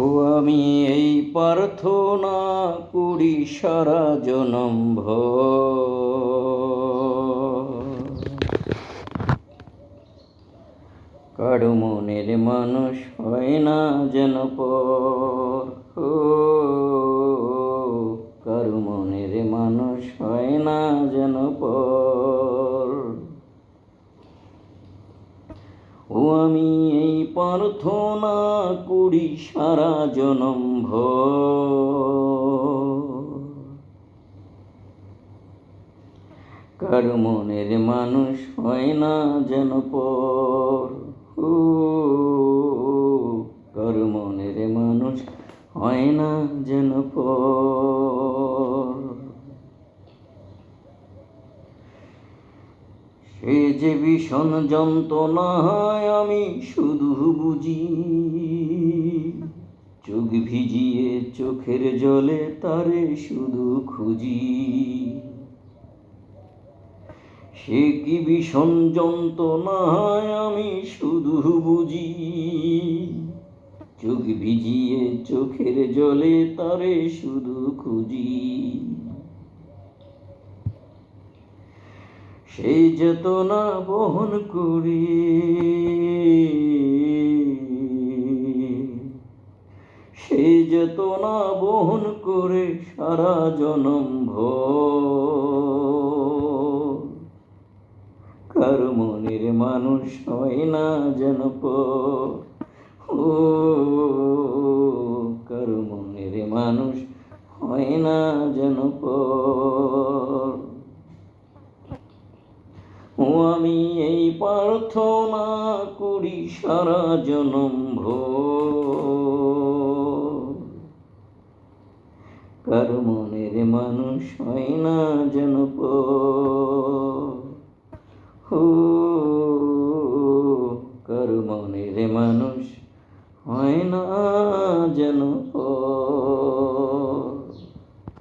ও আমি এই প্রার্থনা করি সারা জনম কারো মনের মানুষ হয় না যেন পর। ও কারো মনের মানুষ হয় না যেন পর। ও আমি এই প্রার্থনা করি সারা জনম কারো মনের মানুষ হয় না যেন পর। ও কারো মনের মানুষ হয় না যেন পর। সে যে ভীষণ যন্ত্রণায় আমি শুধু বুঝি, চোখ ভিজিয়ে চোখের জলে তারে শুধু খুঁজি। সে কি ভীষণ যন্ত্রণায় আমি শুধু বুঝি, চোখ ভিজিয়ে চোখের জলে তারে শুধু খুঁজি। সেই চেতনা বহন করি, সেই চেতনা বহন করে সারা জনম কারো মনের মানুষ হয় না যেন পর। ও কারো মনের মানুষ হয় না যেন পর। ও আমি এই প্রার্থনা করি সারা জনম কারো মনের মানুষ হয় না যেন পর। ও কারো মনের মানুষ হয় না যেন পর।